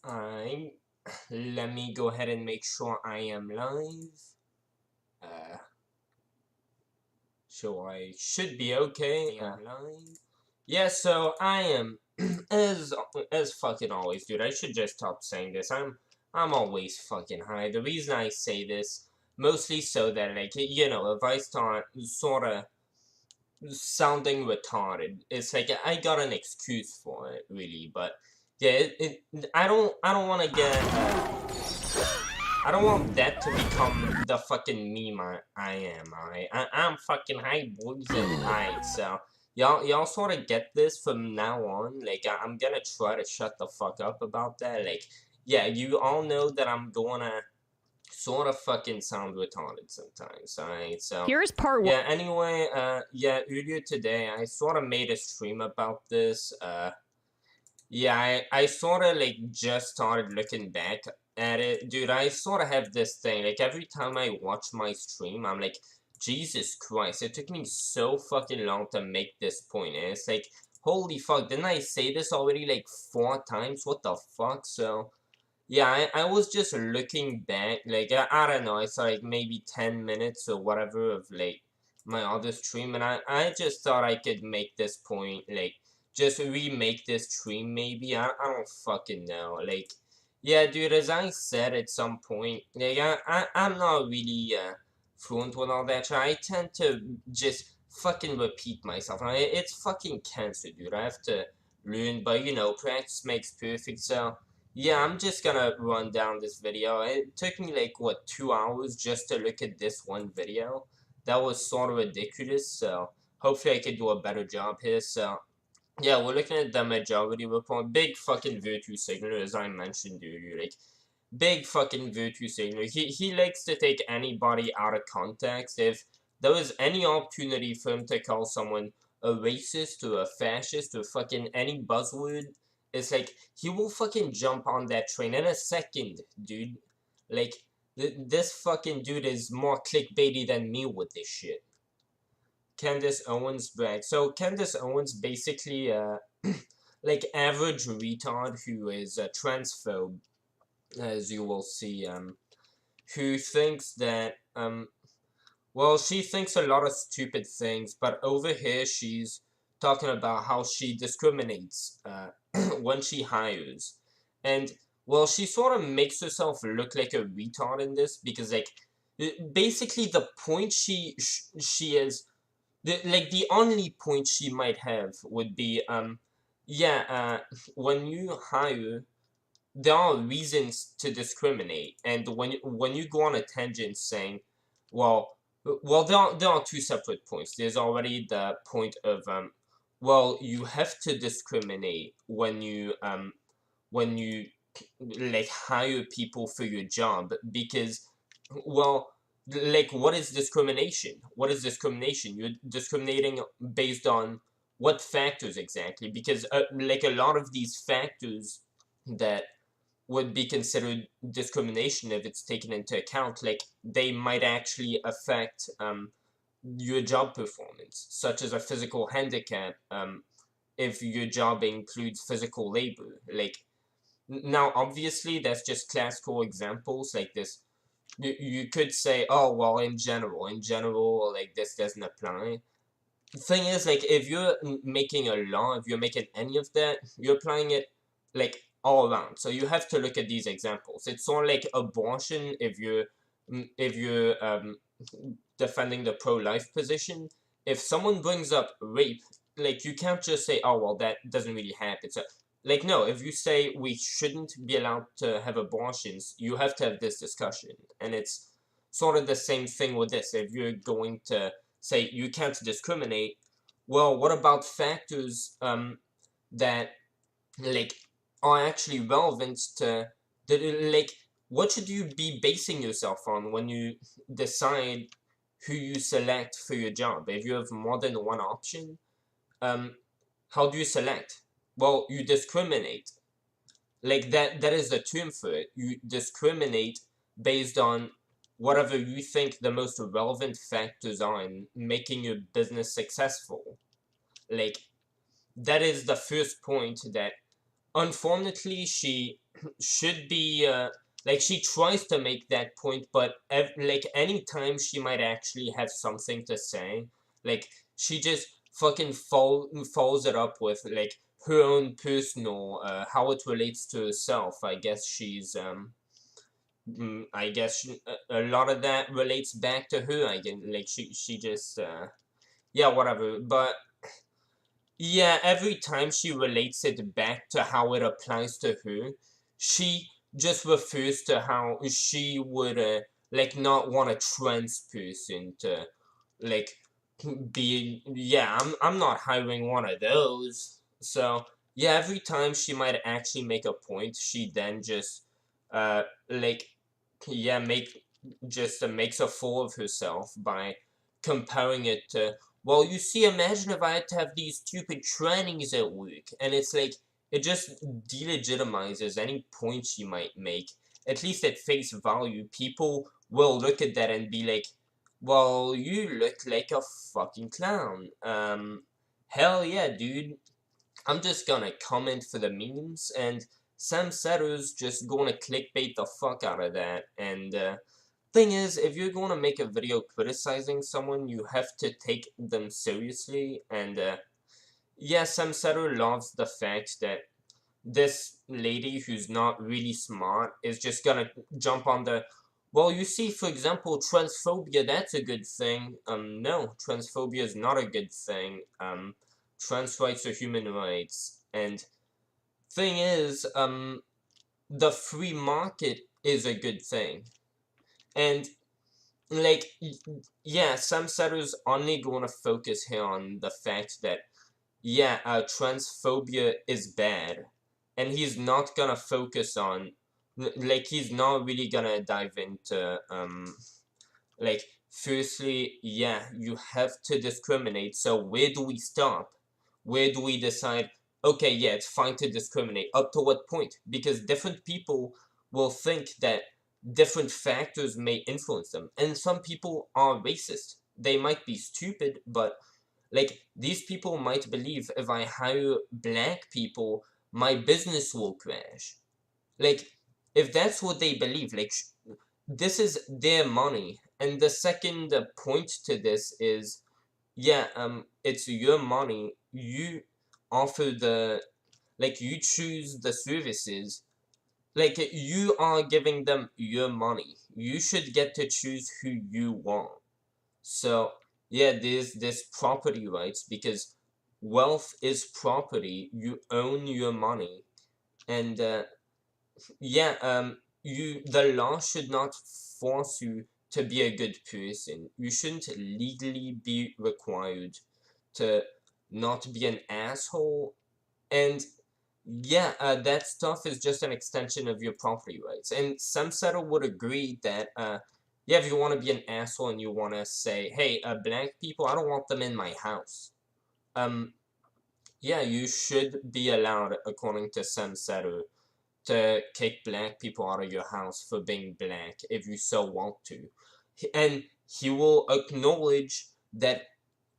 Alright, let me go ahead and make sure I am live. So I should be okay. Live. Yeah, so I am as fucking always, dude. I should just stop saying this. I'm always fucking high. The reason I say this mostly so that like if I start sort of sounding retarded, it's like I got an excuse for it, really. But yeah, I don't want to get. I don't want that to become the fucking meme I am, alright? I'm fucking high, boys, and alright, so y'all sort of get this from now on. Like, I'm gonna try to shut the fuck up about that. Like, yeah, you all know that I'm gonna sort of fucking sound retarded sometimes, alright? So, here's part one. Yeah, anyway, yeah, earlier today, I sort of made a stream about this, yeah, I sort of like just started looking back at it. Dude, I sort of have this thing. Like every time I watch my stream, I'm like, Jesus Christ, it took me so fucking long to make this point. And it's like, holy fuck, didn't I say this already like 4 times? What the fuck? So, yeah, I was just looking back. Like, I don't know, it's like maybe 10 minutes or whatever of like my other stream. And I just thought I could make this point, like, just remake this stream maybe. I don't fucking know. Like, yeah, dude, as I said at some point, like, I'm not really fluent with all that shit. I tend to just fucking repeat myself. It's fucking cancer, dude. I have to learn, but practice makes perfect, so. Yeah, I'm just gonna run down this video. It took me like, what, 2 hours just to look at this one video. That was sort of ridiculous, so hopefully I could do a better job here. So, yeah, we're looking at the majority report. Big fucking virtue signaler, as I mentioned earlier. Like, big fucking virtue signaler. He likes to take anybody out of context. If there was any opportunity for him to call someone a racist or a fascist or fucking any buzzword, it's like he will fucking jump on that train in a second, dude. Like, this fucking dude is more clickbaity than me with this shit. Candace Owens brag. So Candace Owens basically like average retard who is a transphobe, as you will see, who thinks that well, she thinks a lot of stupid things, but over here she's talking about how she discriminates when she hires. And, well, she sort of makes herself look like a retard in this because, like, basically the point she is, the only point she might have would be, yeah, when you hire, there are reasons to discriminate, and when you go on a tangent saying, well, there are two separate points. There's already the point of well, you have to discriminate when you like hire people for your job because, well, like, what is discrimination? What is discrimination? You're discriminating based on what factors exactly? Because like a lot of these factors that would be considered discrimination if it's taken into account, like they might actually affect your job performance, such as a physical handicap, if your job includes physical labor. Like, now obviously that's just classical examples like this. You could say, oh well, in general, like this doesn't apply. The thing is, like, if you're making a law, if you're making any of that, you're applying it, like, all around. So you have to look at these examples. It's sort of like abortion if you're defending the pro-life position. If someone brings up rape, like, you can't just say, oh, well, that doesn't really happen. So, like, no, if you say we shouldn't be allowed to have abortions, you have to have this discussion. And it's sort of the same thing with this. If you're going to say you can't discriminate, well, what about factors that, like, are actually relevant to the, like, what should you be basing yourself on when you decide who you select for your job? If you have more than one option, um, how do you select? Well, you discriminate. Like, that is the term for it. You discriminate based on whatever you think the most relevant factors are in making your business successful. Like, that is the first point that unfortunately, she should be, like, she tries to make that point, but like, anytime she might actually have something to say, like, she just fucking follows it up with, like, her own personal, how it relates to herself. I guess she's, I guess a lot of that relates back to her. I guess, like, she just, yeah, whatever. But yeah, every time she relates it back to how it applies to her, she just refers to how she would, like, not want a trans person to, like, be, yeah, I'm not hiring one of those. So yeah, every time she might actually make a point, she then just, like, yeah, makes a fool of herself by comparing it to, well, you see, imagine if I had to have these stupid trainings at work, and it's like, it just delegitimizes any point she might make. At least at face value, people will look at that and be like, well, you look like a fucking clown. Hell yeah, dude. I'm just gonna comment for the memes, and Sam Setter's just gonna clickbait the fuck out of that. And thing is, if you're gonna make a video criticizing someone, you have to take them seriously. And yeah, Sam Setter loves the fact that this lady who's not really smart is just gonna jump on the, well, you see, for example, transphobia, that's a good thing. No, transphobia is not a good thing. Trans rights are human rights. And thing is, the free market is a good thing. And like, yeah, Sam Setter's only gonna focus here on the fact that, yeah, transphobia is bad, and he's not gonna focus on, like, he's not really gonna dive into, like, firstly, yeah, you have to discriminate, so where do we stop? Where do we decide, okay, yeah, it's fine to discriminate, up to what point? Because different people will think that different factors may influence them, and some people are racist. They might be stupid, but like, these people might believe if I hire black people, my business will crash. Like, if that's what they believe, like, this is their money. And the second point to this is, yeah, it's your money. You offer the, like, you choose the services. Like, you are giving them your money. You should get to choose who you want. So yeah, there's this property rights, because wealth is property. You own your money, and yeah, the law should not force you to be a good person. You shouldn't legally be required to not be an asshole. And yeah, that stuff is just an extension of your property rights. And some settle would agree that, yeah, if you want to be an asshole and you want to say, hey, black people, I don't want them in my house. Um, yeah, you should be allowed, according to Sam Setter, to kick black people out of your house for being black if you so want to. And he will acknowledge that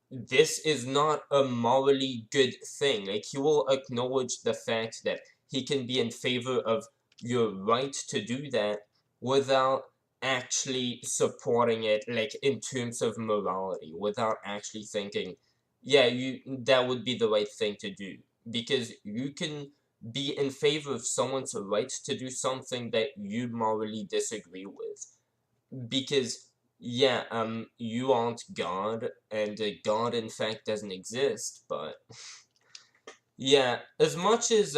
this is not a morally good thing. Like, he will acknowledge the fact that he can be in favor of your right to do that without actually supporting it, like, in terms of morality, without actually thinking, yeah, that would be the right thing to do. Because you can be in favor of someone's right to do something that you morally disagree with, because yeah, you aren't God, and God in fact doesn't exist. But yeah, as much as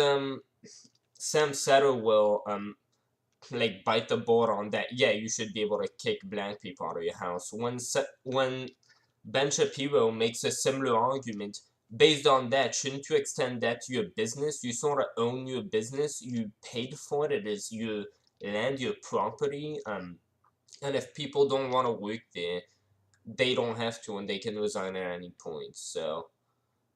Sam Setter will like, bite the board on that, yeah, you should be able to kick black people out of your house, when Ben Shapiro makes a similar argument based on that, shouldn't you extend that to your business? You sort of own your business, you paid for it, it is your land, your property. And if people don't want to work there, they don't have to, and they can resign at any point. So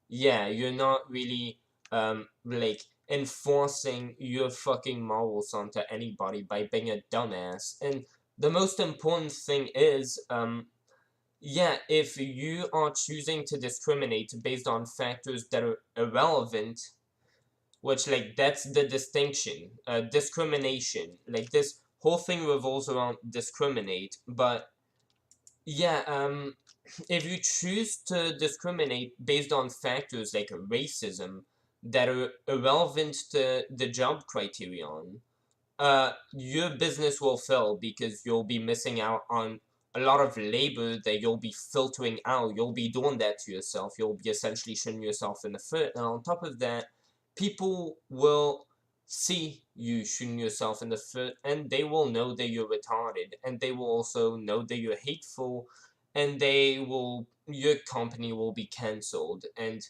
yeah, you're not really like, enforcing your fucking morals onto anybody by being a dumbass. And the most important thing is, yeah, if you are choosing to discriminate based on factors that are irrelevant, which, like, that's the distinction. Discrimination. Like, this whole thing revolves around discriminate, but yeah, if you choose to discriminate based on factors like racism that are irrelevant to the job criterion, your business will fail because you'll be missing out on a lot of labor that you'll be filtering out. You'll be doing that to yourself. You'll be essentially shooting yourself in the foot. And on top of that, people will see you shooting yourself in the foot and they will know that you're retarded. And they will also know that you're hateful. And your company will be cancelled. And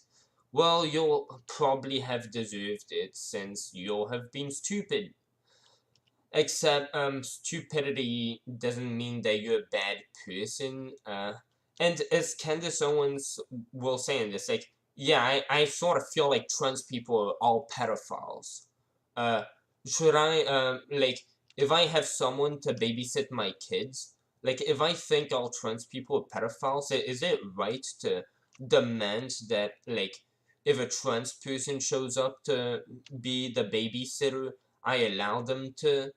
well, you'll probably have deserved it since you'll have been stupid. Except, stupidity doesn't mean that you're a bad person. And as Candace Owens will say in this, like, yeah, I sort of feel like trans people are all pedophiles. Uh, should I, like, if I have someone to babysit my kids, like, if I think all trans people are pedophiles, is it right to demand that, like, if a trans person shows up to be the babysitter, I allow them to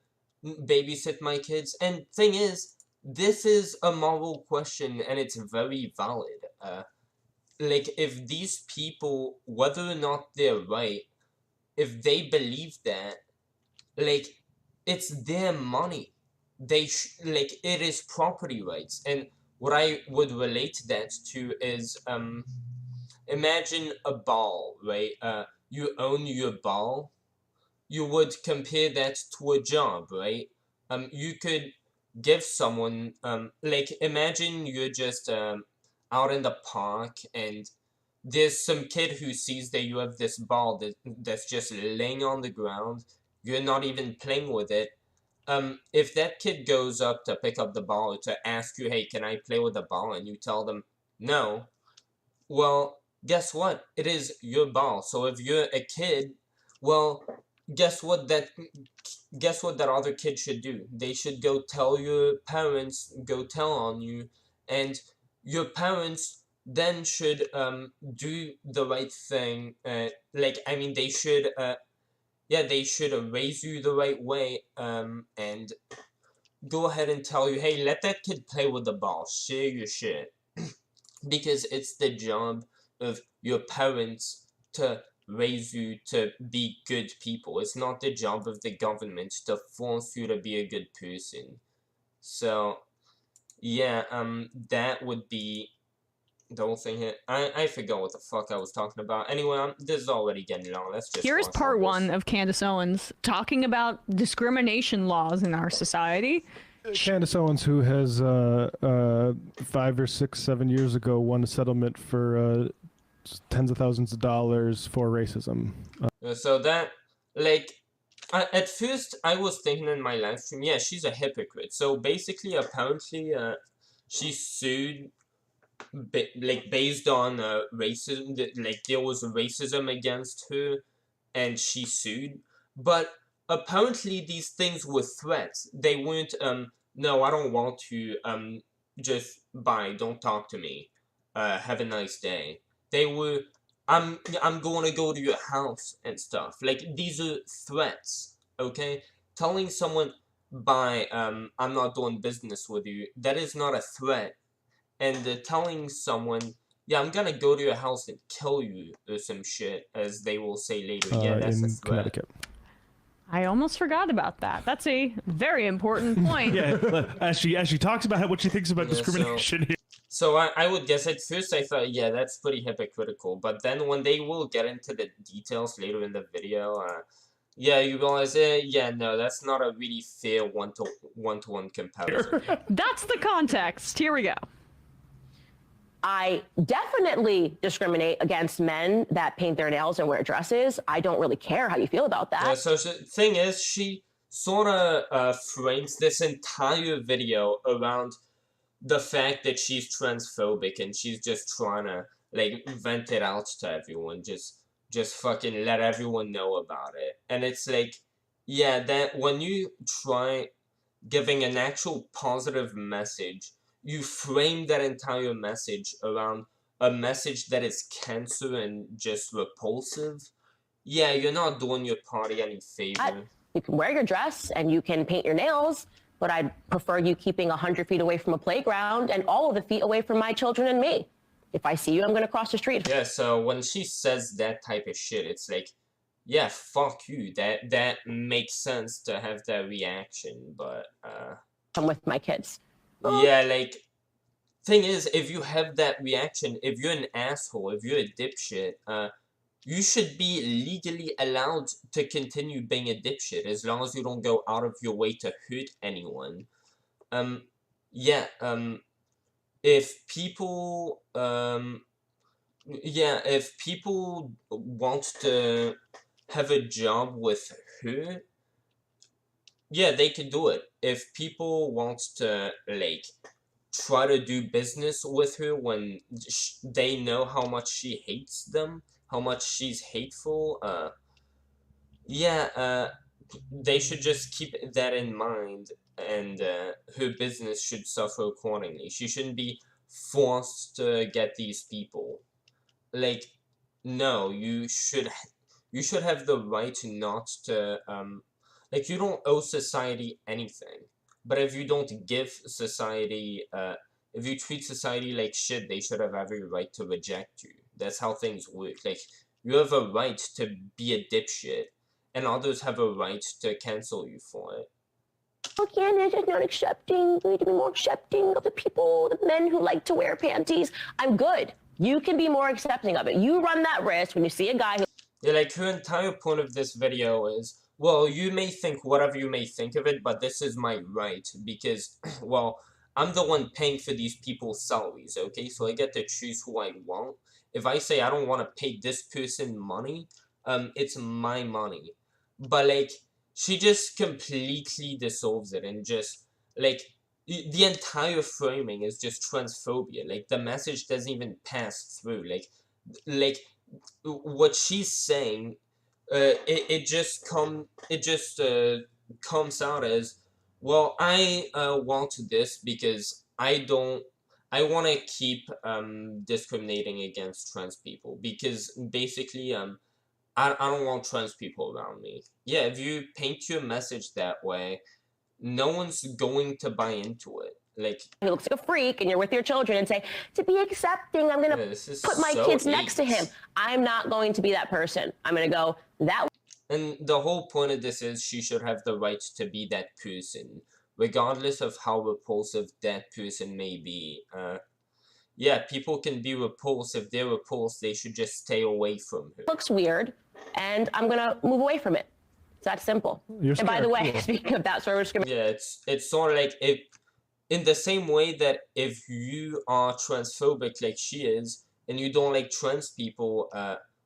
babysit my kids? And thing is, this is a moral question and it's very valid. Like, if these people, whether or not they're right, if they believe that, like, it's their money. Like, it is property rights. And what I would relate that to is, imagine a ball, right? You own your ball. You would compare that to a job, right? You could give someone, like, imagine you're just out in the park and there's some kid who sees that you have this ball that's just laying on the ground. You're not even playing with it. If that kid goes up to pick up the ball to ask you, hey, can I play with the ball? And you tell them no, well, guess what? It is your ball. So if you're a kid, well, guess what that guess what that other kid should do? They should go tell your parents, go tell on you, and your parents then should do the right thing. Like, I mean, they should they should raise you the right way, and go ahead and tell you, hey, let that kid play with the ball, share your shit. Because it's the job of your parents to raise you to be good people. It's not the job of the government to force you to be a good person. So, yeah, that would be the whole thing here. I forgot what the fuck I was talking about. Anyway, this is already getting long. Let's just Here's part one of Candace Owens talking about discrimination laws in our society. Candace Owens, who has 5 or 6, 7 years ago won a settlement for tens of thousands of dollars for racism. So that, like, at first I was thinking in my live stream, yeah, she's a hypocrite. So basically, apparently, she sued, like, based on racism. Like, there was racism against her, and she sued. But apparently, these things were threats. They weren't, no, I don't want to, just bye, don't talk to me. Have a nice day. They were, I'm going to go to your house and stuff. Like, these are threats, okay? Telling someone, bye, I'm not doing business with you, that is not a threat. And telling someone, yeah, I'm gonna go to your house and kill you or some shit, as they will say later, yeah, that's a threat. Connecticut. I almost forgot about that. That's a very important point. Yeah, as she talks about what she thinks about discrimination here. So I would guess at first I thought, yeah, that's pretty hypocritical. But then when they will get into the details later in the video, yeah, you realize, yeah, no, that's not a really fair one-to-one comparison. That's the context. Here we go. I definitely discriminate against men that paint their nails and wear dresses. I don't really care how you feel about that. So the thing is, she sort of frames this entire video around the fact that she's transphobic and she's just trying to, like, vent it out to everyone. Just fucking let everyone know about it. And it's like, yeah, that when you try giving an actual positive message, you frame that entire message around a message that is cancer and just repulsive. yeah, you're not doing your party any favor. You can wear your dress and you can paint your nails, but I'd prefer you keeping 100 feet away from a playground and all of the feet away from my children and me. If I see you, I'm going to cross the street. Yeah, so when she says that type of shit, it's like, yeah, fuck you. That makes sense to have that reaction, but I'm with my kids. yeah, like, thing is, if you have that reaction, if you're an asshole, if you're a dipshit, you should be legally allowed to continue being a dipshit as long as you don't go out of your way to hurt anyone. Yeah, if people, yeah, if people want to have a job with her, yeah, they can do it. If people want to, like, try to do business with her when they know how much she hates them, how much she's hateful, yeah, they should just keep that in mind, and her business should suffer accordingly. She shouldn't be forced to get these people. Like, no, you should have the right not to, like, you don't owe society anything. But if you don't give society, if you treat society like shit, they should have every right to reject you. That's how things work. Like, you have a right to be a dipshit, and others have a right to cancel you for it. Oh, Candace is not accepting. We need to be more accepting of the people, the men who like to wear panties. I'm good. You can be more accepting of it. You run that risk when you see a guy who... Yeah, like, her entire point of this video is, well, you may think whatever you may think of it, but this is my right, because, well, I'm the one paying for these people's salaries, okay? So I get to choose who I want. If I say I don't want to pay this person money, it's my money. But, like, she just completely dissolves it and just, like, the entire framing is just transphobia. Like, the message doesn't even pass through. Like, what she's saying, it just comes out as, well, I want this because I want to keep discriminating against trans people, because basically I don't want trans people around me. Yeah, if you paint your message that way, no one's going to buy into it. Like, he looks like a freak and you're with your children and say, to be accepting, I'm going to put my kids next to him. I'm not going to be that person. I'm going to go that way. And the whole point of this is she should have the right to be that person, regardless of how repulsive that person may be. Yeah, people can be repulsed. If they're repulsed, they should just stay away from her. Looks weird, and I'm going to move away from it. It's that simple. And by the way, speaking of that sort of discrimination... Yeah, it's sort of like, if, in the same way that if you are transphobic like she is, and you don't like trans people,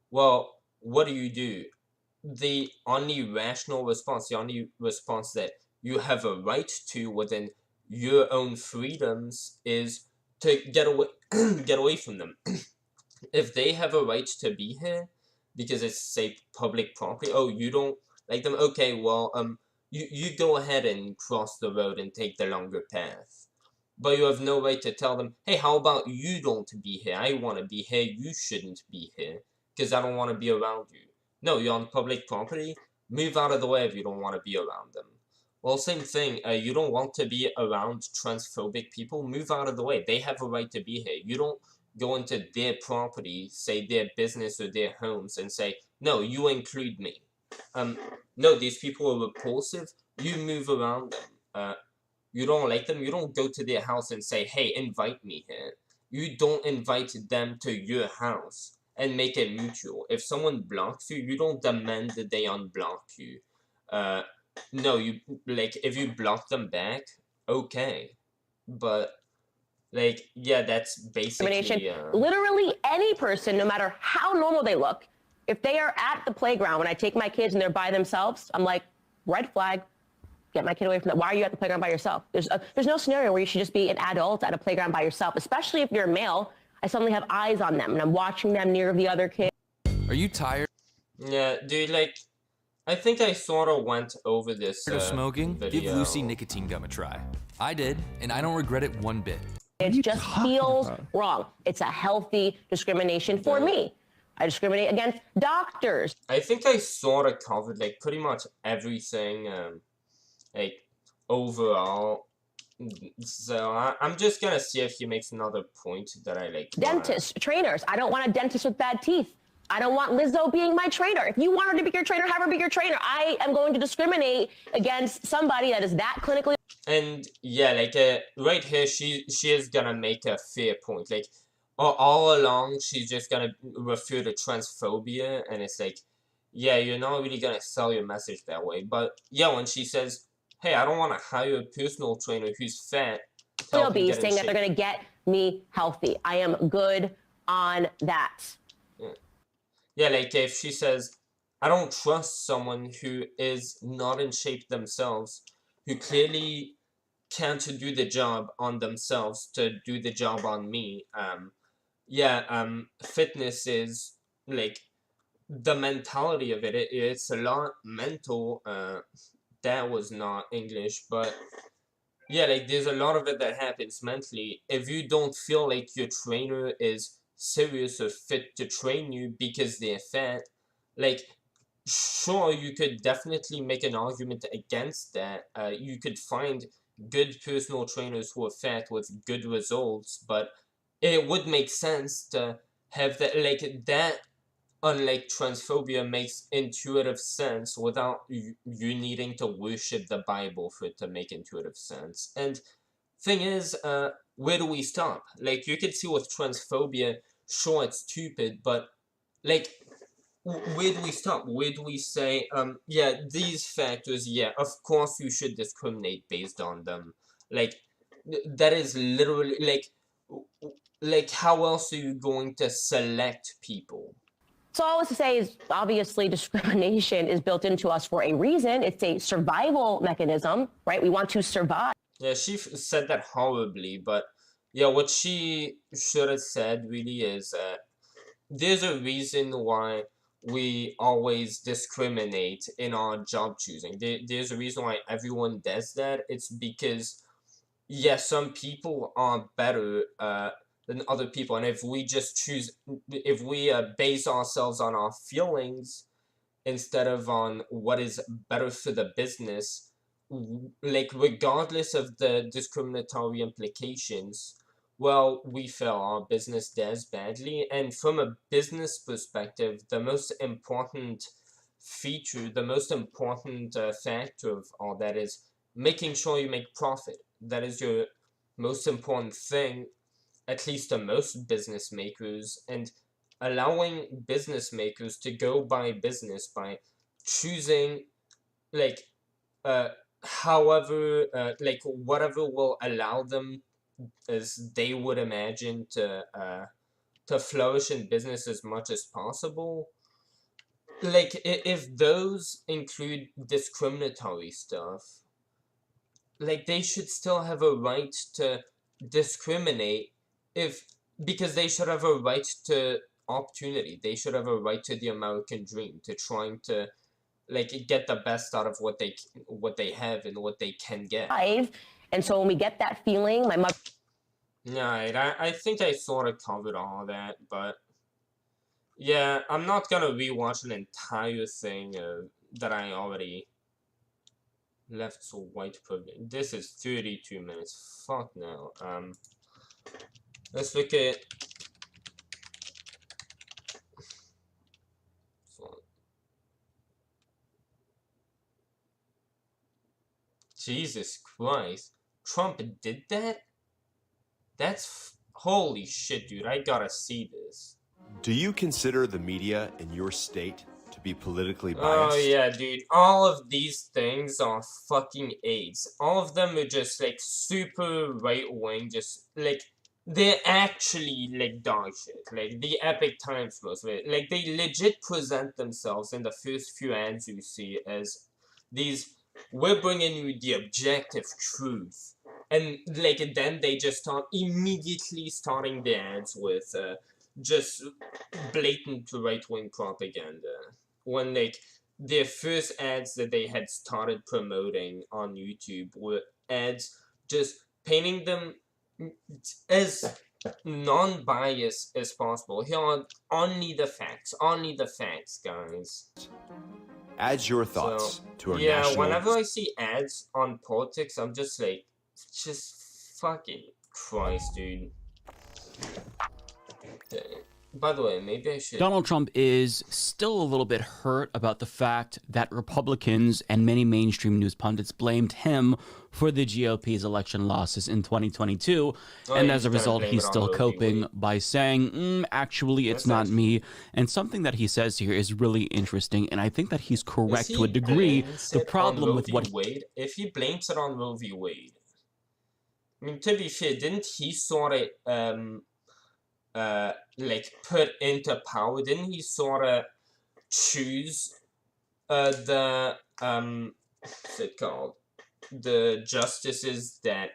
well, what do? The only rational response, the only response that you have a right to within your own freedoms is to get away, get away from them. If they have a right to be here because it's, say, public property, oh, you don't like them, okay, well, you go ahead and cross the road and take the longer path. But you have no right to tell them, hey, how about you don't be here? I want to be here, you shouldn't be here, because I don't want to be around you. No, you're on public property, move out of the way if you don't want to be around them. Well, same thing, you don't want to be around transphobic people, move out of the way. They have a right to be here. You don't go into their property, say their business or their homes, and say, no, you include me. No, these people are repulsive, you move around them. You don't like them, you don't go to their house and say, hey, invite me here. You don't invite them to your house and make it mutual. If someone blocks you, you don't demand that they unblock you. No, you, like, if you block them back, okay. But, like, yeah, that's basically... Literally any person, no matter how normal they look, if they are at the playground, when I take my kids and they're by themselves, I'm like, red flag, get my kid away from that. Why are you at the playground by yourself? There's no scenario where you should just be an adult at a playground by yourself, especially if you're a male. I suddenly have eyes on them and I'm watching them near the other kid. Are you tired? Yeah, dude, like, I think I sort of went over this smoking? video. Give Lucy nicotine gum a try. I did, and I don't regret it one bit. It just feels wrong. It's a healthy discrimination for me. I discriminate against doctors. I think I sort of covered like pretty much everything, like overall. So I'm just gonna see if he makes another point that I like. Dentists, trainers. I don't want a dentist with bad teeth. I don't want Lizzo being my trainer. If you want her to be your trainer, have her be your trainer. I am going to discriminate against somebody that is that clinically. And yeah, like right here, she is gonna make a fair point. Like all along, she's just gonna refer to transphobia, and it's like, yeah, you're not really gonna sell your message that way. But yeah, when she says, "Hey, I don't want to hire a personal trainer who's fat," Obese, saying that they're going to get me healthy. I am good on that. Yeah, like if she says, I don't trust someone who is not in shape themselves, who clearly can't do the job on themselves to do the job on me. Fitness is like the mentality of it. It's a lot mental. That was not English, but yeah, like there's a lot of it that happens mentally. If you don't feel like your trainer is serious or fit to train you because they're fat, like sure, you could definitely make an argument against that. You could find good personal trainers who are fat with good results, but it would make sense to have that, like that, unlike transphobia, makes intuitive sense without you needing to worship the Bible for it to make intuitive sense. And thing is, where do we stop? Like, you could see with transphobia, sure, it's stupid, but like, where do we stop? Where do we say, yeah, these factors, yeah, of course you should discriminate based on them. Like, that is literally, like, how else are you going to select people? So all I was to say is, obviously, discrimination is built into us for a reason. It's a survival mechanism, right? We want to survive. Yeah, she said that horribly, but yeah, what she should have said really is, there's a reason why we always discriminate in our job choosing. There's a reason why everyone does that. It's because, yeah, some people are better than other people, and if we just choose, if we base ourselves on our feelings instead of on what is better for the business, like regardless of the discriminatory implications, well, we fail, our business does badly. And from a business perspective, the most important feature, the most important factor of all that is making sure you make profit. That is your most important thing, at least to most business makers, and allowing business makers to go by business by choosing, like, uh, however, like, whatever will allow them, as they would imagine, to flourish in business as much as possible. Like, if those include discriminatory stuff, like, they should still have a right to discriminate, if because they should have a right to opportunity. They should have a right to the American dream, to trying to, like, get the best out of what they have and what they can get. And so when we get that feeling, my mother. Right, I think I sort of covered all of that, but yeah, I'm not gonna rewatch an entire thing that I already left so white privilege. This is 32 minutes. Fuck no. Let's look at. Jesus Christ. Trump did that? That's holy shit, dude. I gotta see this. Do you consider the media in your state to be politically biased? Oh yeah, dude. All of these things are fucking AIDS. All of them are just like super right wing, just like they're actually like dog shit. Like the Epic Times most of it. Like they legit present themselves in the first few ads you see as these, we're bringing you the objective truth. And like then they just start immediately starting the ads with just blatant right-wing propaganda. When like their first ads that they had started promoting on YouTube were ads just painting them as non-biased as possible. Here are only the facts, guys. Adds your thoughts So, to our yeah, national. whenever I see ads on politics, I'm just like, just fucking Christ, dude. By the way, maybe I should... Donald Trump is still a little bit hurt about the fact that Republicans and many mainstream news pundits blamed him for the GOP's election losses in 2022. And as a result, he's still coping by saying, actually, it's not me. And something that he says here is really interesting. And I think that he's correct to a degree. The problem with what... Wade, if he blames it on Roe v. Wade, I mean, to be fair, didn't he sort of, like, put into power, didn't he sort of choose, what's it called? The justices that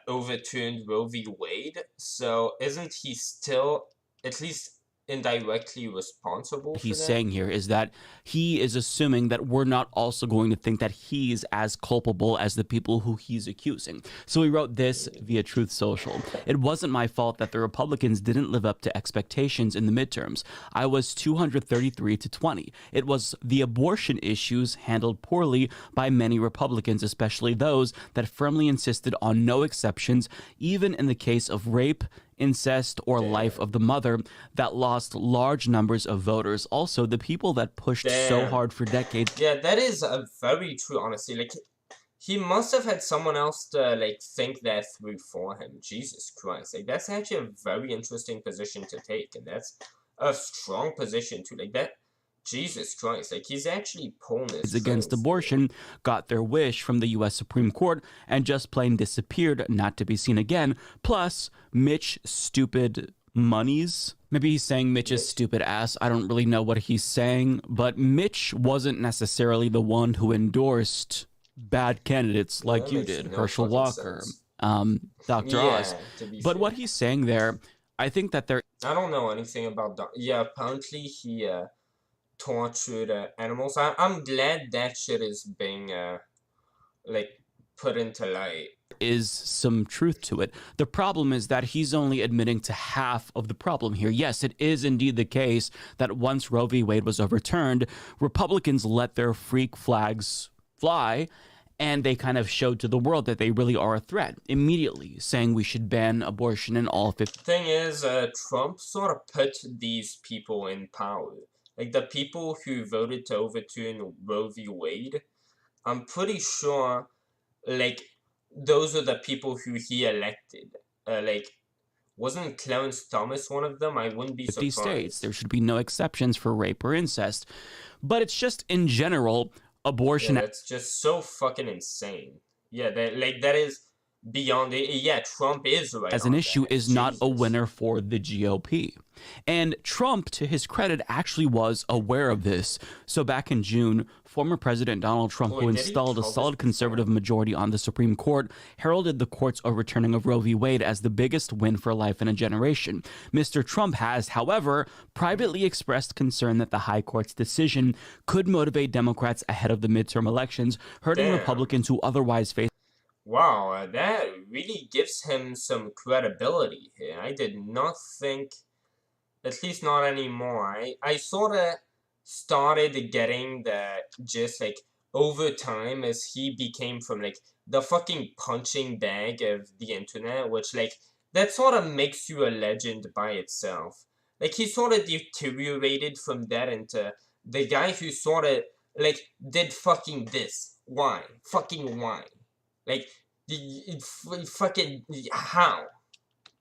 overturned Roe v. Wade? So isn't he still, at least indirectly, responsible for that? He's saying here is that he is assuming that we're not also going to think that he's as culpable as the people who he's accusing. So he wrote this via Truth Social. It wasn't my fault that the Republicans didn't live up to expectations in the midterms. I was 233 to 20. It was the abortion issues handled poorly by many Republicans, especially those that firmly insisted on no exceptions, even in the case of rape, incest, or life of the mother, that lost large numbers of voters. Also, the people that pushed so hard for decades. Yeah, that is very true, honestly. Like, he must have had someone else to, like, think that through for him. Jesus Christ. Like, that's actually a very interesting position to take, and that's a strong position, too. Like, that... Jesus Christ, like, he's actually pulling this against abortion, got their wish from the U.S. Supreme Court, and just plain disappeared, not to be seen again. Plus, Mitch stupid monies. Maybe he's saying Mitch's stupid ass. I don't really know what he's saying, but Mitch wasn't necessarily the one who endorsed bad candidates like you did, Herschel Walker, Dr. Oz. But what he's saying there, I think that there... I don't know anything about... Yeah, apparently he... tortured animals. I'm glad that shit is being like put into light. Is some truth to it. The problem is that he's only admitting to half of the problem here. Yes, it is indeed the case that once Roe v. Wade was overturned, Republicans let their freak flags fly, and they kind of showed to the world that they really are a threat immediately, saying we should ban abortion in all 50. Thing is, Trump sort of put these people in power. Like, the people who voted to overturn Roe v. Wade, I'm pretty sure, like, those are the people who he elected. Like, wasn't Clarence Thomas one of them? I wouldn't be surprised. 50 states, there should be no exceptions for rape or incest. But it's just, in general, abortion... Yeah, that's just so fucking insane. Yeah, that is... beyond it. Yeah, Trump is right. As an issue is not a winner for the GOP. And Trump, to his credit, actually was aware of this. So back in June, former President Donald Trump, who installed a solid conservative majority on the Supreme Court, heralded the court's overturning of Roe v. Wade as the biggest win for life in a generation. Mr. Trump has, however, privately expressed concern that the High Court's decision could motivate Democrats ahead of the midterm elections, hurting Republicans who otherwise face... Wow, that really gives him some credibility here. I did not think, at least not anymore. I sort of started getting the just like over time as he became from like the fucking punching bag of the internet, which like that sort of makes you a legend by itself. Like he sort of deteriorated from that into the guy who sort of like did fucking this. Why? Fucking why? Like, fucking, how?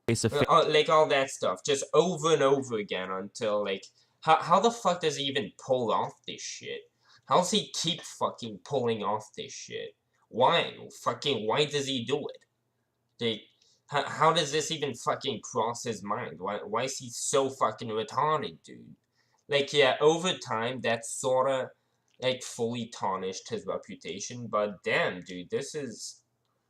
Like, all that stuff, just over and over again until, like, how the fuck does he even pull off this shit? How does he keep fucking pulling off this shit? Why? Fucking, why does he do it? Like, how does this even fucking cross his mind? Why is he so fucking retarded, dude? Like, yeah, over time, that's sorta... like, fully tarnished his reputation, but damn, dude, this is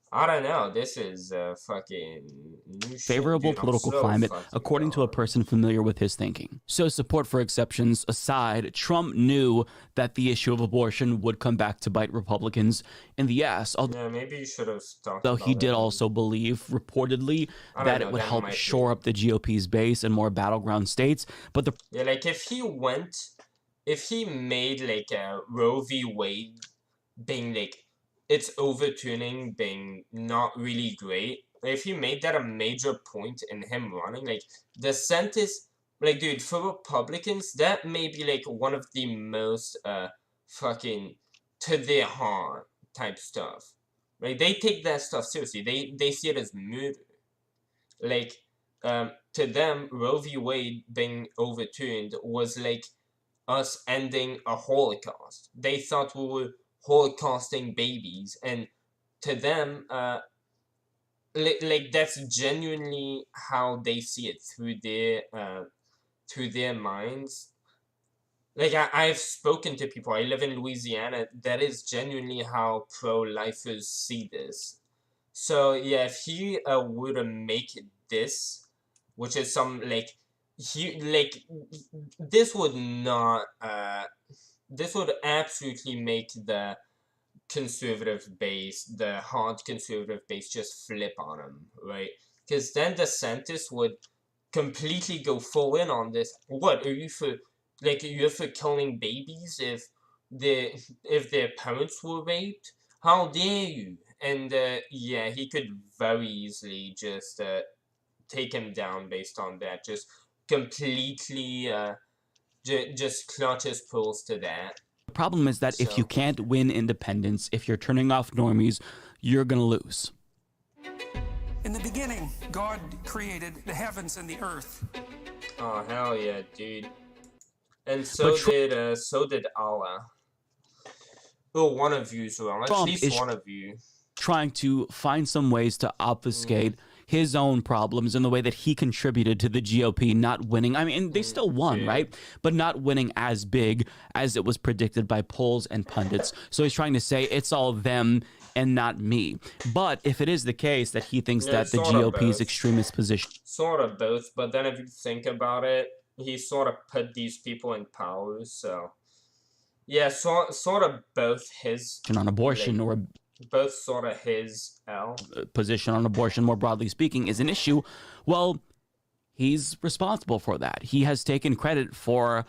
I don't know. This is fucking new shit, favorable dude. I'm political so climate, fucking according to a gone. person familiar with his thinking. So, support for exceptions aside, Trump knew that the issue of abortion would come back to bite Republicans in the ass, Yeah, maybe you should have talked although he about did it. also believe, reportedly, I don't that know. it would That help might shore be. up the GOP's base in more battleground states. But the Yeah, like if he made like a Roe v. Wade being like its overturning being not really great. If he made that a major point in him running, like DeSantis, like dude, for Republicans, that may be like one of the most fucking to their heart type stuff. Like they take that stuff seriously. They see it as murder. Like to them, Roe v. Wade being overturned was like us ending a Holocaust. They thought we were holocausting babies, and to them, like that's genuinely how they see it through their minds. Like I've spoken to people. I live in Louisiana. That is genuinely how pro-lifers see this. So yeah, if he were to make this, which is some like he like this would not this would absolutely make the conservative base, the hard conservative base, just flip on him, right? Because then DeSantis would completely go full in on this. What are you for? Like you're for killing babies if their parents were raped? How dare you? And yeah, he could very easily just take him down based on that. Just completely just clutch his pearls to that. problem is that if you So can't win independence, if you're turning off normies, you're going to lose. In the beginning, God created the heavens and the earth. oh hell yeah, dude. And so did Allah. Well, one of you, so at Trump least is one of you. trying to find some ways to obfuscate his own problems in the way that he contributed to the GOP not winning. I mean, they still won, Yeah. right? But not winning as big as it was predicted by polls and pundits. So he's trying to say it's all them and not me. But if it is the case that he thinks Yeah, that the sort of GOP's both. extremist position Sort of both, but then if you think about it, he sort of put these people in power, so yeah, sort of both his on abortion or both sort of his position on abortion, more broadly speaking, is an issue, well, he's responsible for that. He has taken credit for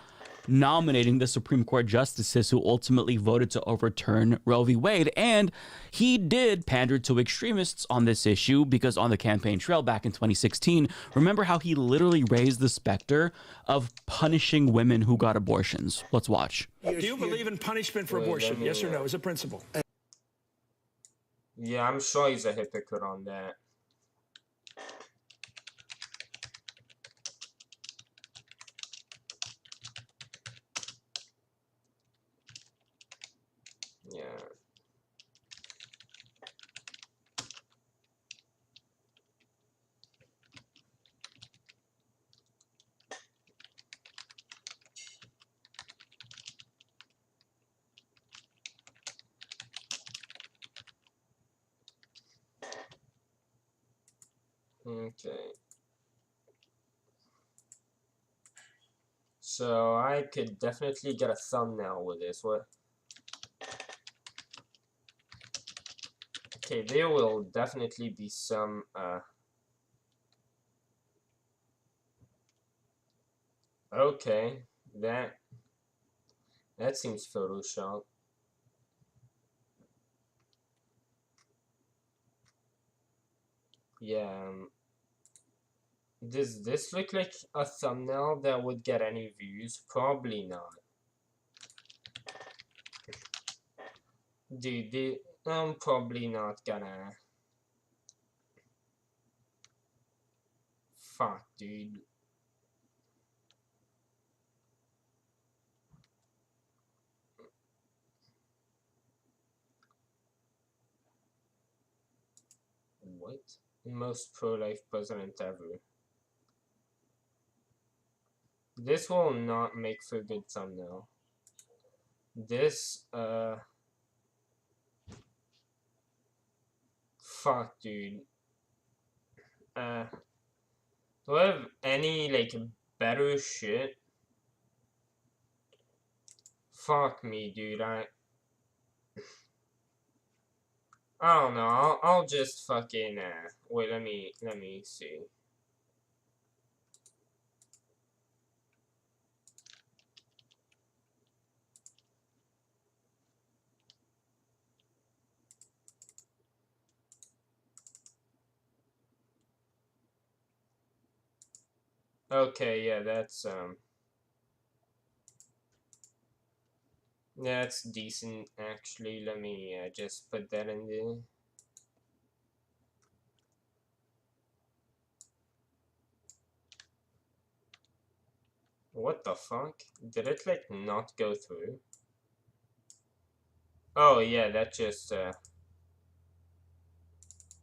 nominating the Supreme Court justices who ultimately voted to overturn Roe v. Wade. And he did pander to extremists on this issue because on the campaign trail back in 2016, remember how he literally raised the specter of punishing women who got abortions? Let's watch. Do you believe in punishment for abortion? Yes or no, as a principle? Yeah, I'm sure he's a hypocrite on that. Yeah. Okay. So I could definitely get a thumbnail with this. What? Okay, there will definitely be some okay, that seems Photoshop. Yeah, does this look like a thumbnail that would get any views? Probably not. Dude, I'm probably not gonna. Fuck, dude. What? Most pro-life president ever. This will not make for a good thumbnail. This, Fuck, dude. Do I have any, like, better shit? Fuck me, dude. I don't know. I'll just fucking, wait, let me see. Okay, yeah, that's decent, actually. Let me, just put that in there. What the fuck? Did it, like, not go through? Oh, yeah, that just,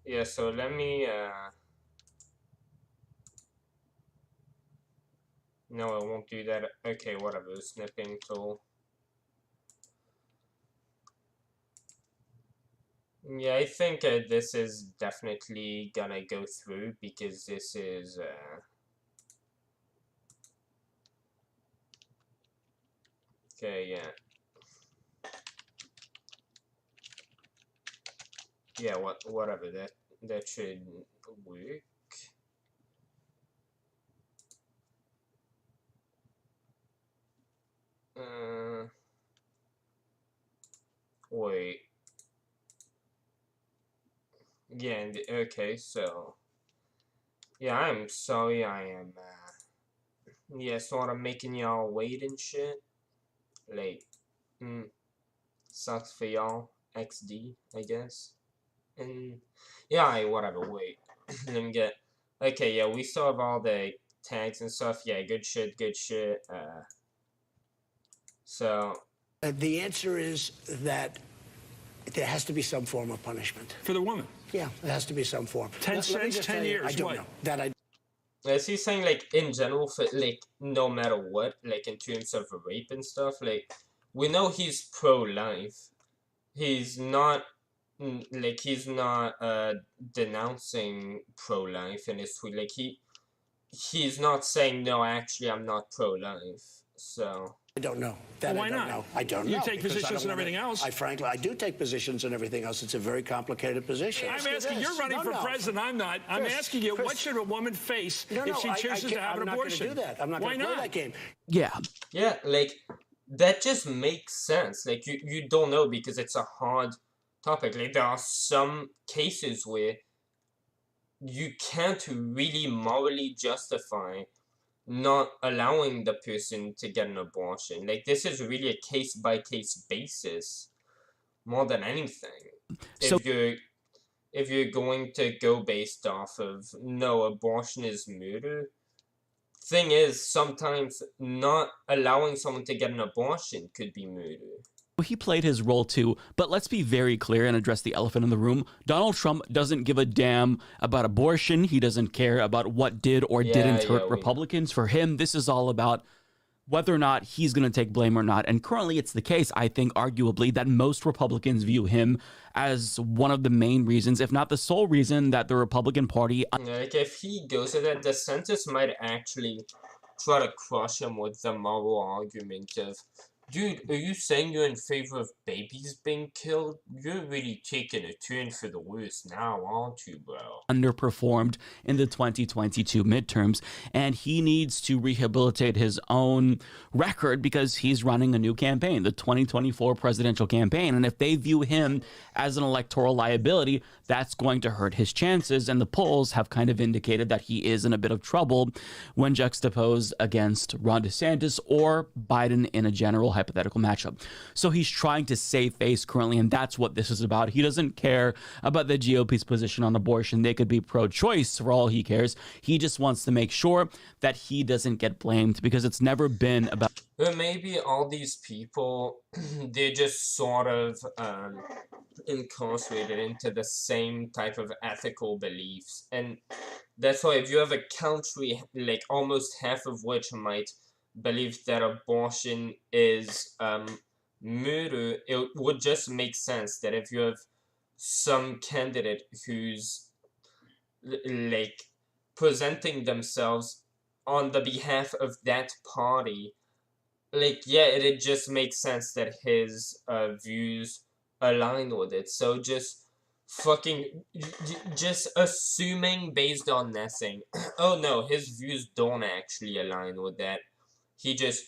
yeah, so let me, no, it won't do that. Okay, whatever, snipping tool. Yeah, I think this is definitely gonna go through because this is, okay, yeah. Yeah, whatever, that should work. Wait. Yeah, okay, so yeah, I'm sorry I am, yeah, sort of making y'all wait and shit. Like, sucks for y'all. XD, I guess. And yeah, whatever, wait. Let me get, okay, yeah, we still have all the tags and stuff. Yeah, good shit, good shit. So The answer is that there has to be some form of punishment. For the woman. Yeah, there has to be some form. 10 cents, 10 years. I don't what? know. That I is he saying, like, in general, for, like, no matter what, like, in terms of rape and stuff, like, we know he's pro-life. He's not, like, he's not, denouncing pro-life in his tweet. Like, he's not saying, no, actually, I'm not pro-life, so... don't know. That Why I don't not? know. I don't know. You take because I positions don't and wanna- everything else. I do take positions and everything else. It's a very complicated position. I'm asking, you're running for president, I'm not. I'm Chris, asking you, Chris. what should a woman face if she chooses to have an I'm abortion? not going to do that. I'm not Why going to play not? that game. Yeah. Yeah, like, that just makes sense. Like, you don't know because it's a hard topic. Like, there are some cases where you can't really morally justify not allowing the person to get an abortion. Like, this is really a case-by-case basis more than anything. So If you're going to go based off of, no, abortion is murder, thing is, sometimes not allowing someone to get an abortion could be murder. he played his role too, but let's be very clear and address the elephant in the room. Donald Trump doesn't give a damn about abortion. He doesn't care about what did or didn't hurt Republicans. For him, this is all about whether or not he's going to take blame or not. And currently it's the case, I think, arguably, that most Republicans view him as one of the main reasons, if not the sole reason, that the Republican Party... Like, if he goes to that, DeSantis might actually try to crush him with the moral argument of, dude, are you saying you're in favor of babies being killed? You're really taking a turn for the worse now, aren't you, bro? Underperformed in the 2022 midterms, and he needs to rehabilitate his own record because he's running a new campaign, the 2024 presidential campaign. And if they view him as an electoral liability, that's going to hurt his chances. And the polls have kind of indicated that he is in a bit of trouble when juxtaposed against Ron DeSantis or Biden in a general hypothetical matchup. So he's trying to save face currently, and that's what this is about. He doesn't care about the GOP's position on abortion. They could be pro-choice for all he cares. He just wants to make sure that he doesn't get blamed because it's never been about... But maybe all these people, they're just sort of incarcerated into the same type of ethical beliefs. And that's why if you have a country, like almost half of which might believe that abortion is murder, it would just make sense that if you have some candidate who's like presenting themselves on the behalf of that party, like, yeah, it just makes sense that his views align with it. So just fucking just assuming based on nothing. Oh no, his views don't actually align with that. He just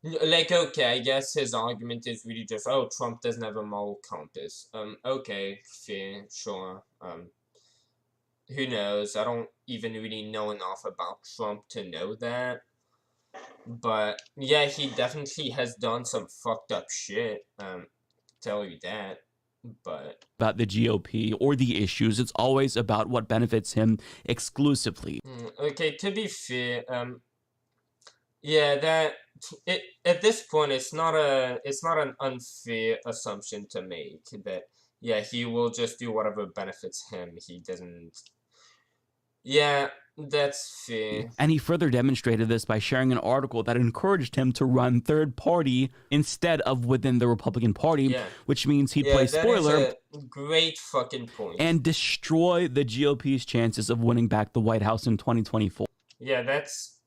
like, okay, I guess his argument is really just, oh, Trump doesn't have a moral compass. Okay, fair, sure. Who knows? I don't even really know enough about Trump to know that. But yeah, he definitely has done some fucked up shit. Tell you that. But about the GOP or the issues. It's always about what benefits him exclusively. Okay, to be fair, yeah, that it at this point it's not an unfair assumption to make that, yeah, he will just do whatever benefits him. He doesn't. Yeah, that's fair. And he further demonstrated this by sharing an article that encouraged him to run third party instead of within the Republican Party, which means he'd play spoiler. That is a great fucking point. And destroy the GOP's chances of winning back the White House in 2024. Yeah, that's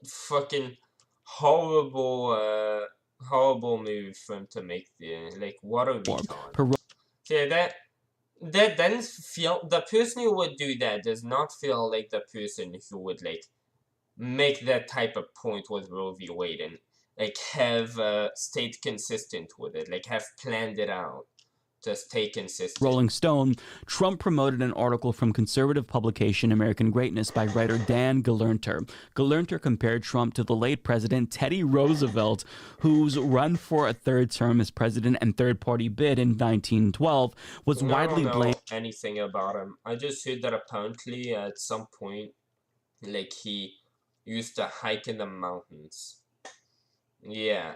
fucking horrible, horrible move for him to make there. Like, what a retard. Yeah, that doesn't feel, the person who would do that does not feel like the person who would like make that type of point with Roe v. Wade and like have stayed consistent with it, like have planned it out to stay consistent. Rolling Stone, Trump promoted an article from conservative publication American Greatness by writer Dan Gelernter. Gelernter compared Trump to the late President Teddy Roosevelt, whose run for a third term as president and third-party bid in 1912 was widely blamed. I don't know anything about him. I just heard that apparently at some point, like, he used to hike in the mountains. Yeah,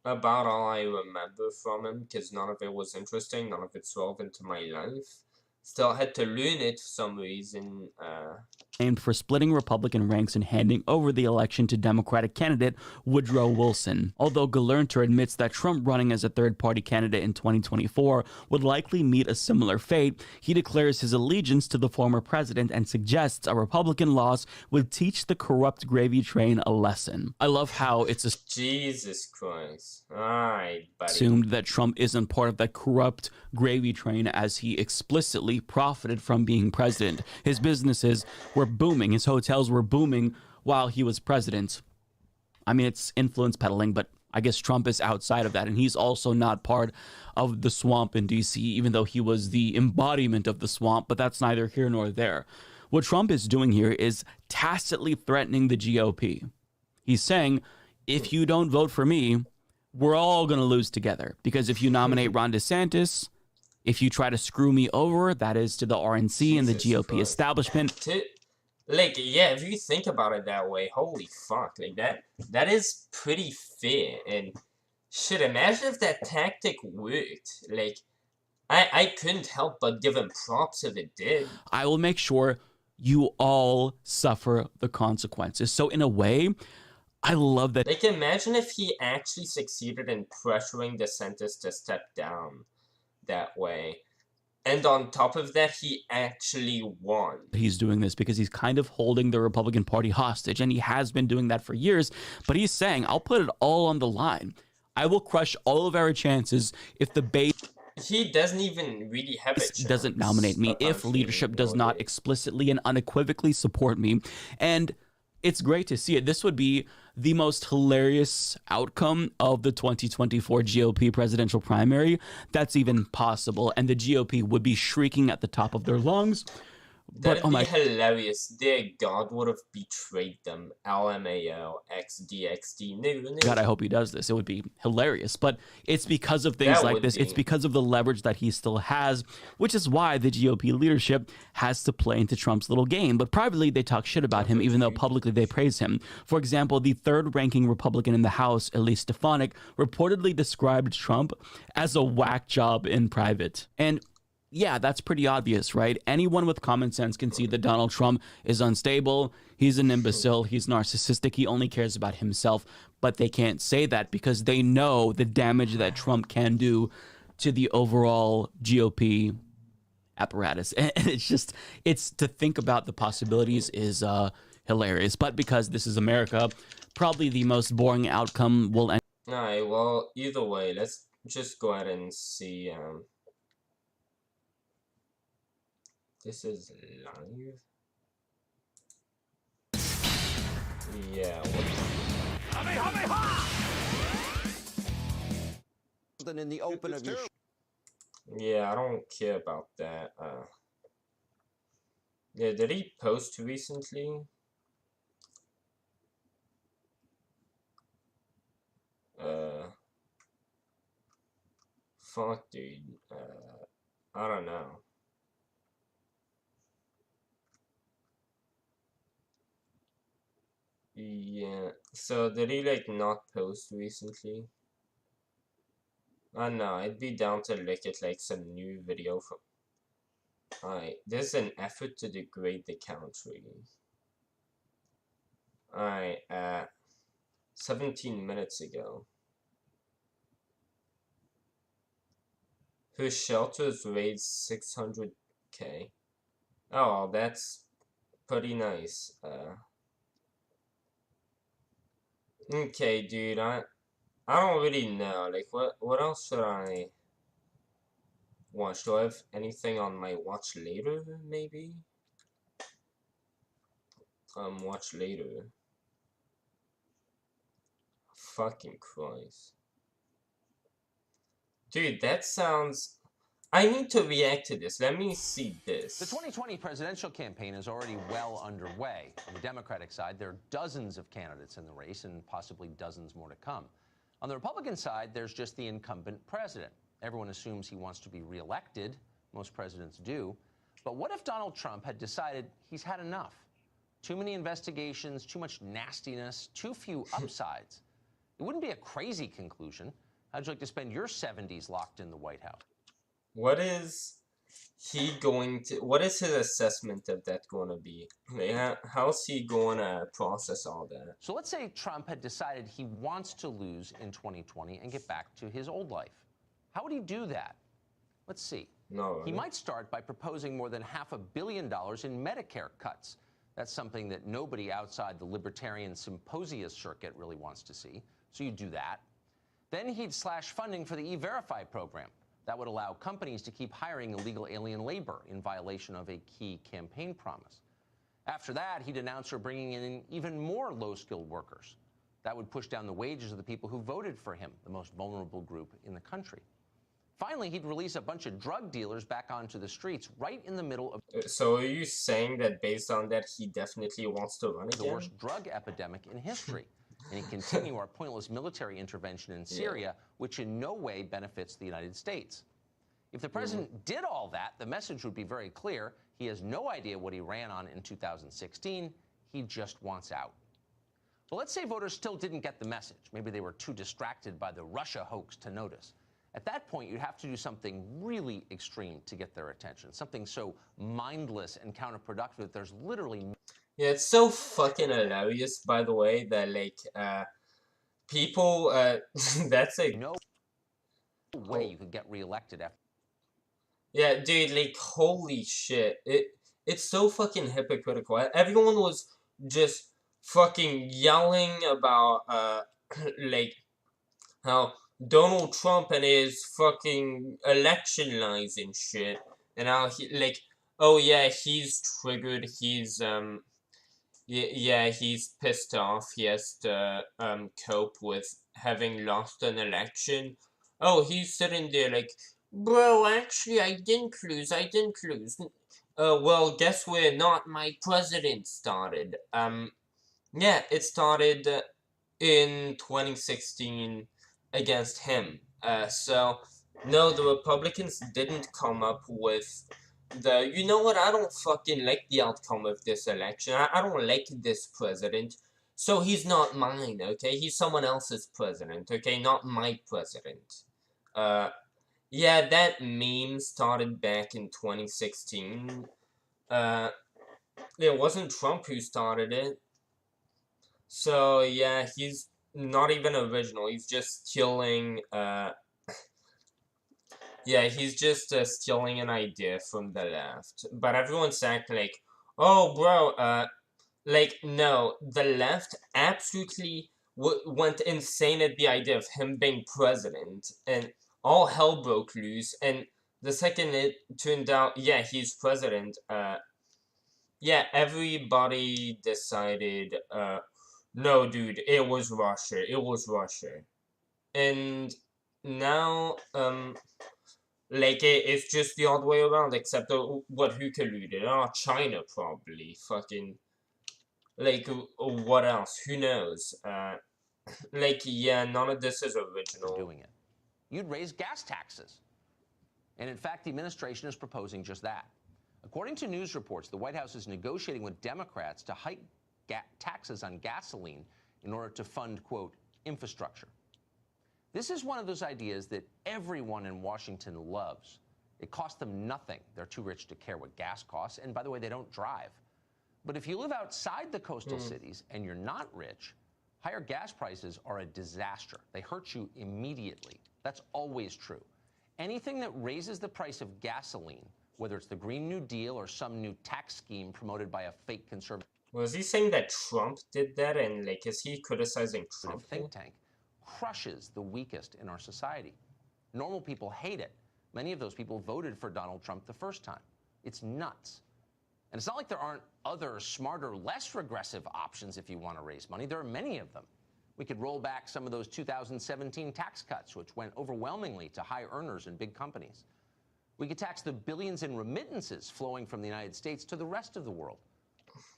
about all I remember from him, because none of it was interesting, none of it's relevant to my life. Still had to learn it for some reason. Aimed for splitting Republican ranks and handing over the election to Democratic candidate Woodrow Wilson. Although Gelernter admits that Trump running as a third-party candidate in 2024 would likely meet a similar fate, he declares his allegiance to the former president and suggests a Republican loss would teach the corrupt gravy train a lesson. I love how it's Jesus Christ. Alright, buddy. Assumed that Trump isn't part of that corrupt gravy train, as he explicitly profited from being president. His businesses were booming. His hotels were booming while he was president. I mean, it's influence peddling, but I guess Trump is outside of that, and he's also not part of the swamp in D.C., even though he was the embodiment of the swamp, but that's neither here nor there. What Trump is doing here is tacitly threatening the GOP. He's saying, if you don't vote for me, we're all going to lose together, because if you nominate Ron DeSantis, if you try to screw me over, that is to the RNC and the GOP establishment. Like, yeah, if you think about it that way, holy fuck, like that is pretty fair. And shit, imagine if that tactic worked. Like, I couldn't help but give him props if it did. I will make sure you all suffer the consequences. So in a way, I love that. Like, imagine if he actually succeeded in pressuring DeSantis to step down that way. And on top of that, he actually won. He's doing this because he's kind of holding the Republican Party hostage, and he has been doing that for years. But he's saying, I'll put it all on the line. I will crush all of our chances if the base... He doesn't even really have a chance. Doesn't nominate me, if leadership does not explicitly and unequivocally support me. And it's great to see it. This would be the most hilarious outcome of the 2024 GOP presidential primary that's even possible, and the GOP would be shrieking at the top of their lungs. That'd be hilarious. Their God would have betrayed them. LMAO, XDXD. No. God, I hope he does this. It would be hilarious. But it's because of things like this. It's because of the leverage that he still has, which is why the GOP leadership has to play into Trump's little game. But privately, they talk shit about him, even though publicly they praise him. For example, the third-ranking Republican in the House, Elise Stefanik, reportedly described Trump as a whack job in private. And yeah, that's pretty obvious, right? Anyone with common sense can see that Donald Trump is unstable, he's an imbecile, he's narcissistic, he only cares about himself. But they can't say that because they know the damage that Trump can do to the overall GOP apparatus. And it's to think about the possibilities is hilarious. But because this is America, probably the most boring outcome will end. Alright, well, either way, let's just go ahead and see, this is live? Yeah, Something in the open of your yeah, I don't care about that. Yeah, did he post recently? Fuck, dude. I don't know. Yeah, so did he, like, not post recently? I don't know, I'd be down to look at, like, some new video from... Alright, there's an effort to degrade the country. Alright, 17 minutes ago. Whose shelters raised 600K. Oh, that's pretty nice. Okay, dude, I don't really know. Like, what else should I watch? Do I have anything on my watch later, maybe? Watch later. Fucking Christ. Dude, that sounds... I need to react to this. Let me see this. The 2020 presidential campaign is already well underway. On the Democratic side, there are dozens of candidates in the race and possibly dozens more to come. On the Republican side, there's just the incumbent president. Everyone assumes he wants to be reelected. Most presidents do. But what if Donald Trump had decided he's had enough? Too many investigations, too much nastiness, too few upsides. It wouldn't be a crazy conclusion. How'd you like to spend your 70s locked in the White House? What is he going to... What is his assessment of that going to be? How's he going to process all that? So let's say Trump had decided he wants to lose in 2020 and get back to his old life. How would he do that? Let's see. No. He might start by proposing more than $500 million in Medicare cuts. That's something that nobody outside the libertarian symposia circuit really wants to see. So you do that. Then he'd slash funding for the E-Verify program. That would allow companies to keep hiring illegal alien labor in violation of a key campaign promise. After that, he'd announce her bringing in even more low-skilled workers. That would push down the wages of the people who voted for him, the most vulnerable group in the country. Finally, he'd release a bunch of drug dealers back onto the streets right in the middle of... So are you saying that based on that, he definitely wants to run again? The worst drug epidemic in history. And he'd continue our pointless military intervention in Syria, which in no way benefits the United States. If the president did all that, the message would be very clear. He has no idea what he ran on in 2016. He just wants out. But let's say voters still didn't get the message. Maybe they were too distracted by the Russia hoax to notice. At that point, you'd have to do something really extreme to get their attention, something so mindless and counterproductive that there's literally... Yeah, it's so fucking hilarious, by the way, that, like, people, that's a... No way you could get reelected after... Yeah, dude, like, holy shit. It's so fucking hypocritical. Everyone was just fucking yelling about, like, how Donald Trump and his fucking election lies and shit. And how he, like, oh yeah, he's triggered, he's, yeah, he's pissed off. He has to cope with having lost an election. Oh, he's sitting there like, bro, actually, I didn't lose. Well, guess where not my president started. Yeah, it started in 2016 against him. So, no, the Republicans didn't come up with you know what, I don't fucking like the outcome of this election. I don't like this president. So he's not mine, okay? He's someone else's president, okay? Not my president. Yeah, that meme started back in 2016. It wasn't Trump who started it. So, yeah, he's not even original. He's just stealing, Yeah, he's just stealing an idea from the left. But everyone's acting like, oh, bro, like, no, the left absolutely went insane at the idea of him being president, and all hell broke loose. And the second it turned out, yeah, he's president, yeah, everybody decided, no, dude, it was Russia, it was Russia. And now, like, it's just the odd way around, except what who colluded? Oh, China, probably. Fucking, like, what else? Who knows? Like, yeah, none of this is original. Doing it. You'd raise gas taxes. And in fact, the administration is proposing just that. According to news reports, the White House is negotiating with Democrats to hike taxes on gasoline in order to fund, quote, infrastructure. This is one of those ideas that everyone in Washington loves. It costs them nothing. They're too rich to care what gas costs. And by the way, they don't drive. But if you live outside the coastal cities and you're not rich, higher gas prices are a disaster. They hurt you immediately. That's always true. Anything that raises the price of gasoline, whether it's the Green New Deal or some new tax scheme promoted by a fake conservative Was he saying that Trump did that, and, like, is he criticizing Trump? Think tank, crushes the weakest in our society. Normal people hate it. Many of those people voted for Donald Trump the first time. It's nuts. And it's not like there aren't other, smarter, less regressive options if you want to raise money. There are many of them. We could roll back some of those 2017 tax cuts, which went overwhelmingly to high earners and big companies. We could tax the billions in remittances flowing from the United States to the rest of the world.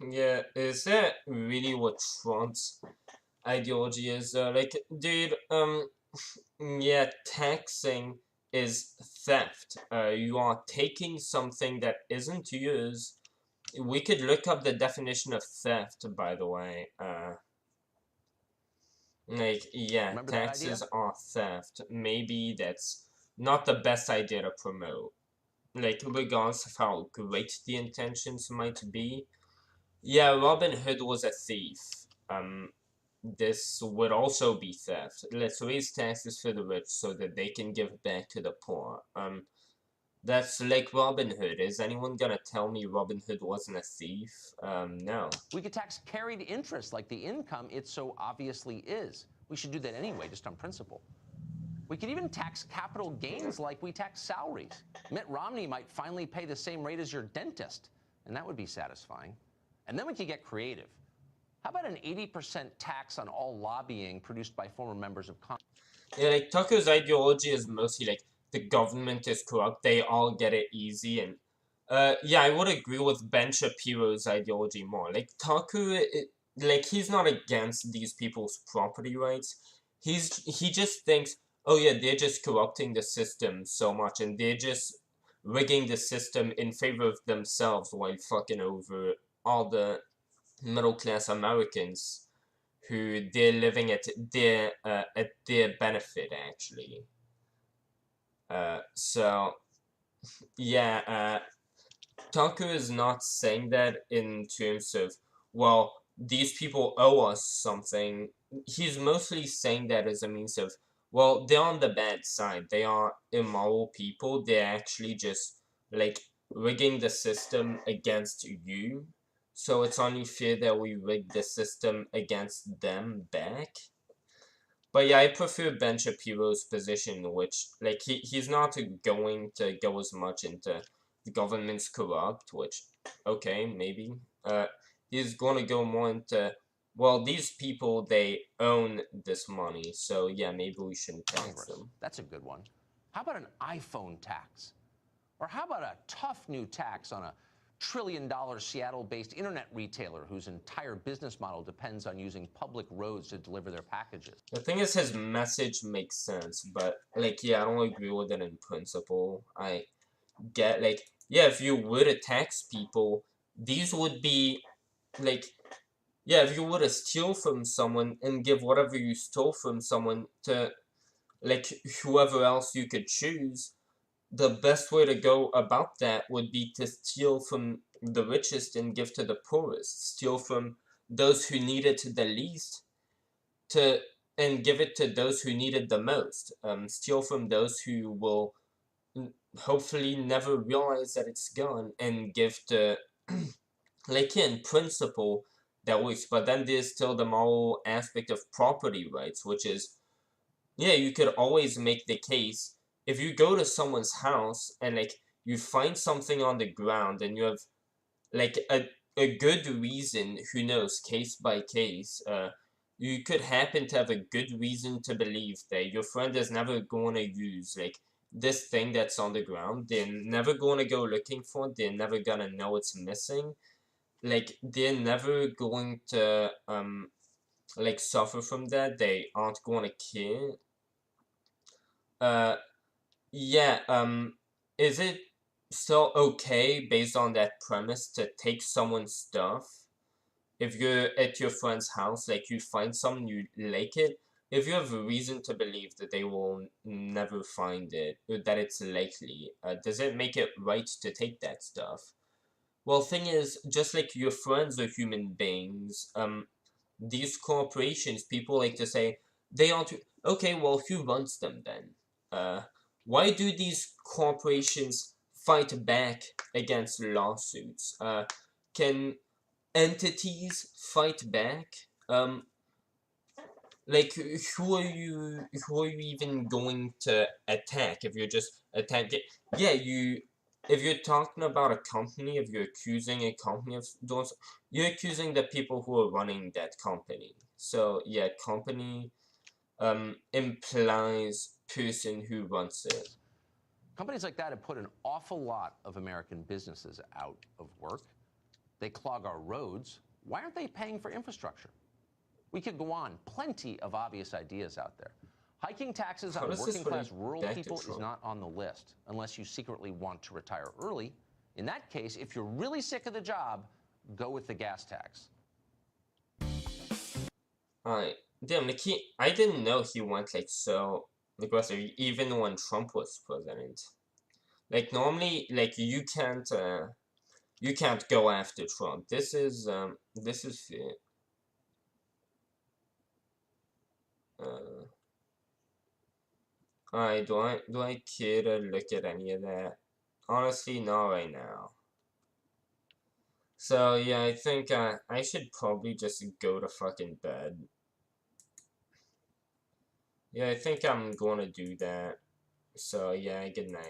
Yeah, is that really what Trump's ideology is? Like, dude, yeah, taxing is theft. You are taking something that isn't yours. We could look up the definition of theft, by the way. Like, yeah, taxes are theft. Maybe that's not the best idea to promote. Like, regardless of how great the intentions might be. Yeah, Robin Hood was a thief. This would also be theft. Let's raise taxes for the rich so that they can give back to the poor. That's like Robin Hood. Is anyone gonna tell me Robin Hood wasn't a thief? No. We could tax carried interest like the income it so obviously is. We should do that anyway, just on principle. We could even tax capital gains like we tax salaries. Mitt Romney might finally pay the same rate as your dentist, and that would be satisfying. And then we could get creative. How about an 80% tax on all lobbying produced by former members of Congress? Yeah, like, Tucker's ideology is mostly like, the government is corrupt, they all get it easy, and yeah, I would agree with Ben Shapiro's ideology more. Like, Tucker, like, he's not against these people's property rights. He just thinks, oh yeah, they're just corrupting the system so much, and they're just rigging the system in favor of themselves while fucking over all the middle-class Americans who they're living at their benefit, actually. So, yeah, Tucker is not saying that in terms of, well, these people owe us something. He's mostly saying that as a means of, well, they're on the bad side. They are immoral people. They're actually just, like, rigging the system against you. So it's only fair that we rig the system against them back. But yeah, I prefer Ben Shapiro's position, which, like, he's not going to go as much into the government's corrupt, which, okay, maybe. He's going to go more into, well, these people, they own this money, so yeah, maybe we shouldn't tax them. That's a good one. How about an iPhone tax? Or how about a tough new tax on a trillion-dollar Seattle-based internet retailer whose entire business model depends on using public roads to deliver their packages? The thing is, his message makes sense, but, like, yeah, I don't agree with it in principle. I get, like, yeah, if you were to tax people, these would be, like, yeah, if you were to steal from someone and give whatever you stole from someone to, like, whoever else you could choose, the best way to go about that would be to steal from the richest and give to the poorest. Steal from those who need it the least and give it to those who need it the most. Steal from those who will hopefully never realize that it's gone and give the like in principle that works. But then there's still the moral aspect of property rights, which is, yeah, you could always make the case if you go to someone's house and like you find something on the ground and you have like a good reason, who knows, case by case, you could happen to have a good reason to believe that your friend is never going to use like this thing that's on the ground. They're never going to go looking for it. They're never going to know it's missing. Like they're never going to like suffer from that. They aren't going to care. Yeah, is it still okay based on that premise to take someone's stuff? If you're at your friend's house, like you find something, you like it, if you have a reason to believe that they will never find it, or that it's likely, does it make it right to take that stuff? Well, thing is, just like your friends are human beings, these corporations, people like to say, they aren't, okay, well, who runs them then? Why do these corporations fight back against lawsuits? Can entities fight back? Like who are you even going to attack if you're just attacking? Yeah, if you're talking about a company, if you're accusing a company of those, you're accusing the people who are running that company. So yeah, company implies person who runs it. Companies like that have put an awful lot of American businesses out of work. They clog our roads. Why aren't they paying for infrastructure? We could go on. Plenty of obvious ideas out there. Hiking taxes on working-class rural people is not on the list, unless you secretly want to retire early. In that case, if you're really sick of the job, go with the gas tax. Alright. Damn, like I didn't know he went like so aggressive, even when Trump was president. Like normally, like you can't go after Trump. This is fair. Alright, do I care to look at any of that? Honestly, not right now. So yeah, I think I should probably just go to fucking bed. Yeah, I think I'm gonna do that. So yeah, good night.